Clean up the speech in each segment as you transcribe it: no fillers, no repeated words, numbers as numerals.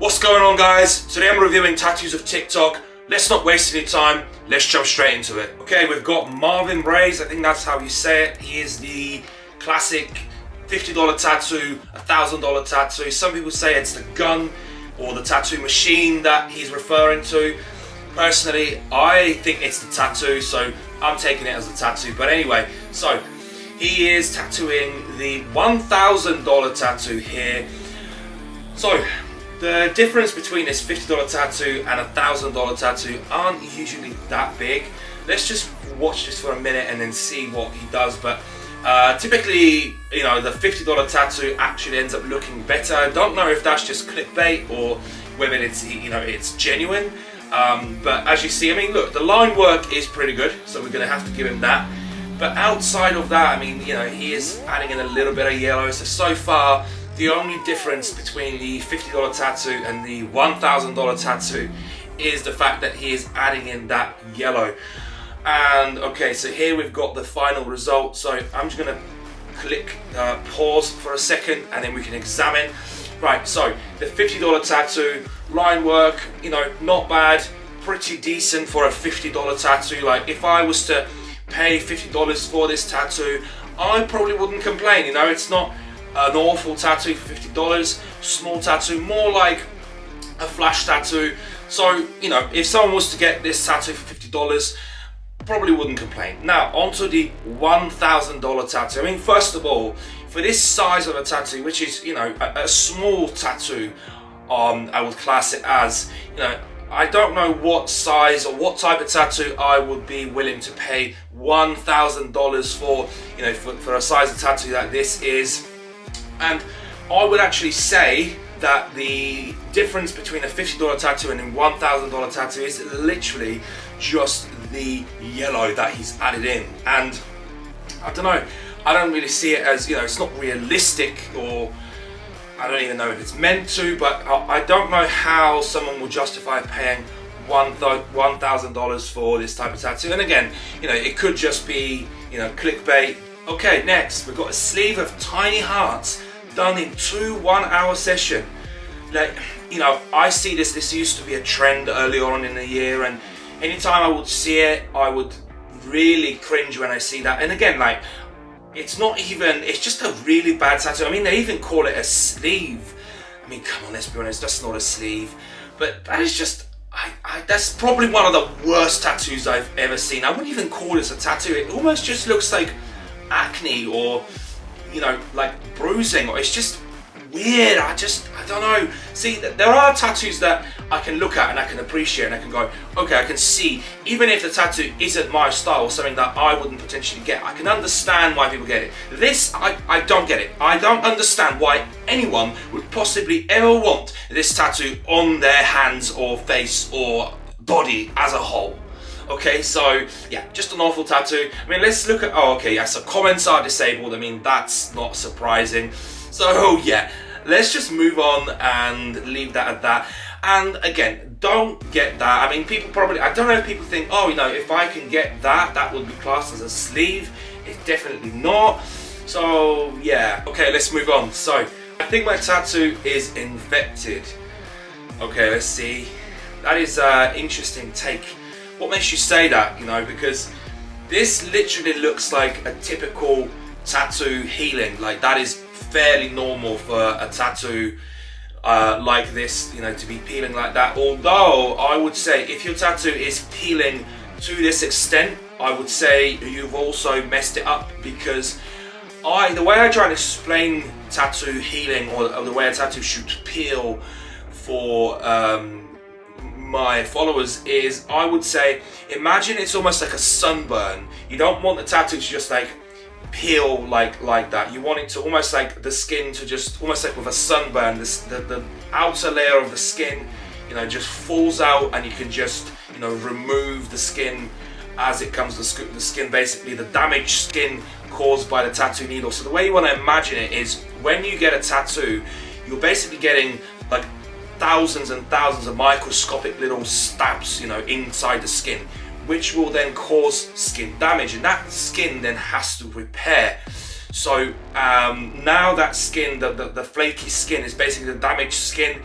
What's going on, guys? Today I'm reviewing tattoos of TikTok. Let's not waste any time, let's jump straight into it. Okay, we've got Marvin Braze, I think that's how you say it. He is the classic $50 tattoo, $1,000 tattoo. Some people say it's the gun or the tattoo machine that he's referring to. Personally, I think it's the tattoo, so I'm taking it as a tattoo. But anyway, so he is tattooing the $1,000 tattoo here. So the difference between this $50 tattoo and a $1,000 tattoo aren't usually that big. Let's just watch this for a minute and then see what he does. But typically, you know, the $50 tattoo actually ends up looking better. I don't know if that's just clickbait or whether it's, you know, it's genuine. But as you see, I mean, look, the line work is pretty good, so we're going to have to give him that. But outside of that, I mean, you know, he is adding in a little bit of yellow. So far, the only difference between the $50 tattoo and the $1,000 tattoo is the fact that he is adding in that yellow. And okay, so here we've got the final result. So I'm just gonna click pause for a second and then we can examine. Right, so the $50 tattoo, line work, you know, not bad, pretty decent for a $50 tattoo. Like if I was to pay $50 for this tattoo, I probably wouldn't complain. You know, it's not an awful tattoo for $50, small tattoo, more like a flash tattoo. So, you know, if someone was to get this tattoo for $50, probably wouldn't complain. Now, onto the $1,000 tattoo. I mean, first of all, for this size of a tattoo, which is, you know, a small tattoo, I would class it as, you know, I don't know what size or what type of tattoo I would be willing to pay $1,000 for, you know, for a size of tattoo that this is. And I would actually say that the difference between a $50 tattoo and a $1,000 tattoo is literally just the yellow that he's added in. And I don't know, I don't really see it as, you know, it's not realistic, or I don't even know if it's meant to, but I don't know how someone will justify paying $1,000 for this type of tattoo. And again, you know, it could just be, you know, clickbait. Okay, next we've got a sleeve of tiny hearts done in 2 1-hour sessions. Like, you know, I see this used to be a trend early on in the year, and anytime I would see it, I would really cringe when I see that. And again, like, it's not even, it's just a really bad tattoo. I mean, they even call it a sleeve. I mean, come on, let's be honest, that's not a sleeve. But that is just, that's probably one of the worst tattoos I've ever seen. I wouldn't even call this a tattoo. It almost just looks like acne, or, you know, like bruising, or it's just weird. I don't know. See, there are tattoos that I can look at and I can appreciate and I can go, okay, I can see, even if the tattoo isn't my style or something that I wouldn't potentially get, I can understand why people get it. This, I don't get it. I don't understand why anyone would possibly ever want this tattoo on their hands or face or body as a whole. Okay, so yeah, just an awful tattoo. I mean, let's look at, oh, okay, yeah, so comments are disabled. I mean, that's not surprising. So yeah, let's just move on and leave that at that. And again, don't get that. I mean, people probably, I don't know if people think, oh, you know, if I can get that, that would be classed as a sleeve. It's definitely not. So yeah, okay, let's move on. So I think my tattoo is infected. Okay, let's see. That is an interesting take. What makes you say that, you know, because this literally looks like a typical tattoo healing. Like, that is fairly normal for a tattoo like this, you know, to be peeling like that. Although I would say if your tattoo is peeling to this extent, I would say you've also messed it up, because the way I try to explain tattoo healing, or the way a tattoo should peel for my followers, is I would say, imagine it's almost like a sunburn. You don't want the tattoo to just like peel like that. You want it to almost like the skin to just, almost like with a sunburn, the outer layer of the skin, you know, just falls out, and you can just, you know, remove the skin as it comes to the skin, basically the damaged skin caused by the tattoo needle. So the way you want to imagine it is, when you get a tattoo, you're basically getting like thousands and thousands of microscopic little stabs, you know, inside the skin, which will then cause skin damage, and that skin then has to repair. So now that skin, the flaky skin, is basically the damaged skin.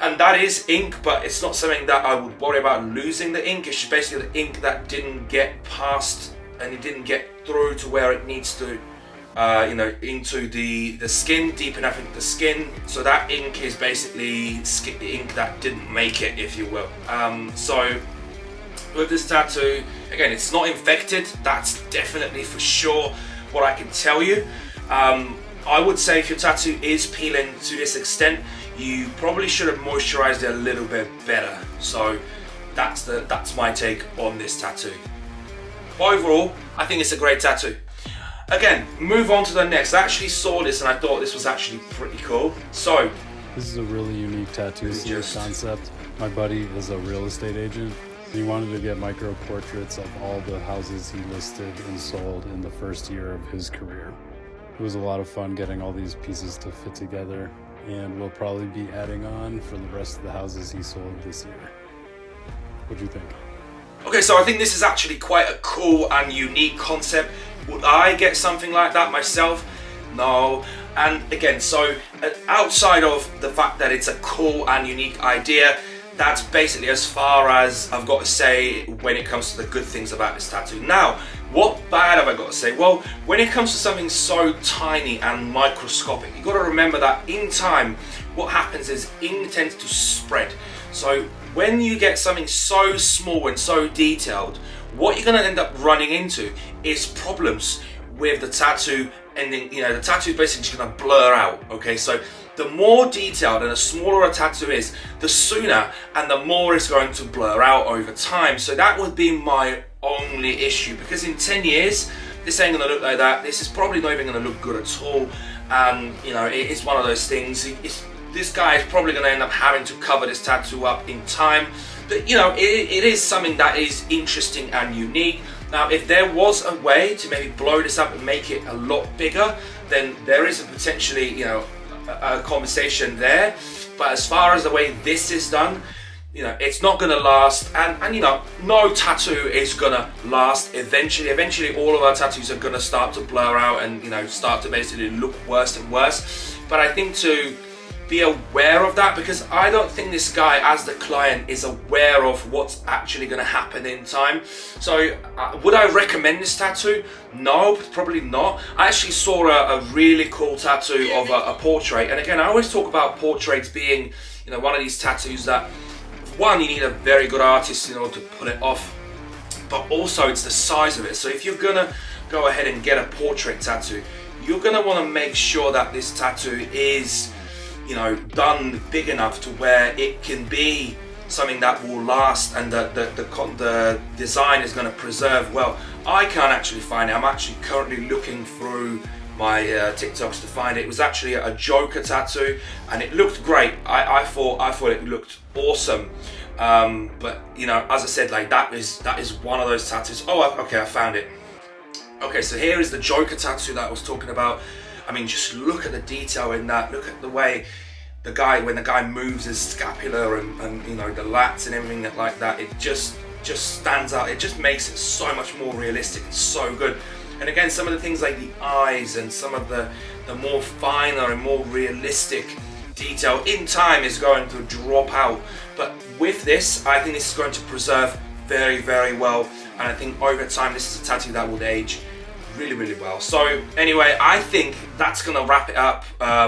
And that is ink, but it's not something that I would worry about losing the ink. It's just basically the ink that didn't get past and it didn't get through to where it needs to, into the skin, deep enough into the skin. So that ink is basically the ink that didn't make it, if you will. So with this tattoo, again, it's not infected. That's definitely for sure what I can tell you. I would say if your tattoo is peeling to this extent, you probably should have moisturized it a little bit better. So that's my take on this tattoo. Overall, I think it's a great tattoo. Again, move on to the next. I actually saw this and I thought this was actually pretty cool. So this is a really unique tattoo concept. My buddy is a real estate agent. He wanted to get micro portraits of all the houses he listed and sold in the first year of his career. It was a lot of fun getting all these pieces to fit together, and we'll probably be adding on for the rest of the houses he sold this year. What do you think? Okay, so I think this is actually quite a cool and unique concept. Would I get something like that myself? No. And again, so outside of the fact that it's a cool and unique idea, that's basically as far as I've got to say when it comes to the good things about this tattoo. Now, what bad have I got to say? Well, when it comes to something so tiny and microscopic, you've got to remember that in time, what happens is ink tends to spread. So when you get something so small and so detailed, what you're going to end up running into is problems with the tattoo, and then, the tattoo is basically just going to blur out. Okay, so the more detailed and the smaller a tattoo is, the sooner and the more it's going to blur out over time. So that would be my only issue, because in 10 years, this ain't going to look like that. This is probably not even going to look good at all. And it's one of those things. This guy is probably going to end up having to cover this tattoo up in time. But it is something that is interesting and unique. Now, if there was a way to maybe blow this up and make it a lot bigger, then there is a potentially, a conversation there. But as far as the way this is done, it's not gonna last, and no tattoo is gonna last eventually. Eventually all of our tattoos are gonna start to blur out and start to basically look worse and worse. But I think to be aware of that, because I don't think this guy as the client is aware of what's actually going to happen in time. So would I recommend this tattoo? No, probably not. I actually saw a really cool tattoo of a portrait, and again, I always talk about portraits being one of these tattoos that, one, you need a very good artist in order to pull it off, but also it's the size of it. So if you're gonna go ahead and get a portrait tattoo, you're gonna want to make sure that this tattoo is done big enough to where it can be something that will last, and the design is going to preserve well. I can't actually find it. I'm actually currently looking through my TikToks to find it. It was actually a Joker tattoo, and it looked great. I thought it looked awesome. But as I said, that is one of those tattoos. Oh, okay, I found it. Okay, so here is the Joker tattoo that I was talking about. I mean, just look at the detail in that. Look at the way when the guy moves his scapula and the lats and everything like that. It just stands out. It just makes it so much more realistic and so good. And again, some of the things like the eyes and some of the more finer and more realistic detail in time is going to drop out. But with this, I think this is going to preserve very, very well. And I think over time, this is a tattoo that would age really, really well. So anyway, I think that's gonna wrap it up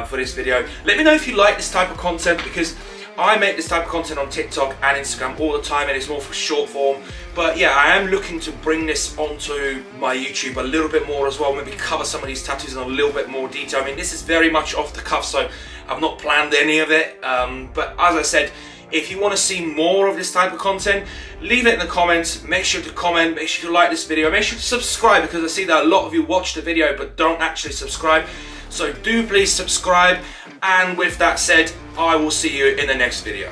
for this video. Let me know if you like this type of content, because I make this type of content on TikTok and Instagram all the time, and it's more for short form. But yeah, I am looking to bring this onto my YouTube a little bit more as well, maybe cover some of these tattoos in a little bit more detail. I mean, this is very much off the cuff, so I've not planned any of it. But as I said, if you want to see more of this type of content, leave it in the comments. Make sure to comment, make sure to like this video, make sure to subscribe, because I see that a lot of you watch the video but don't actually subscribe. So do please subscribe, and with that said, I will see you in the next video.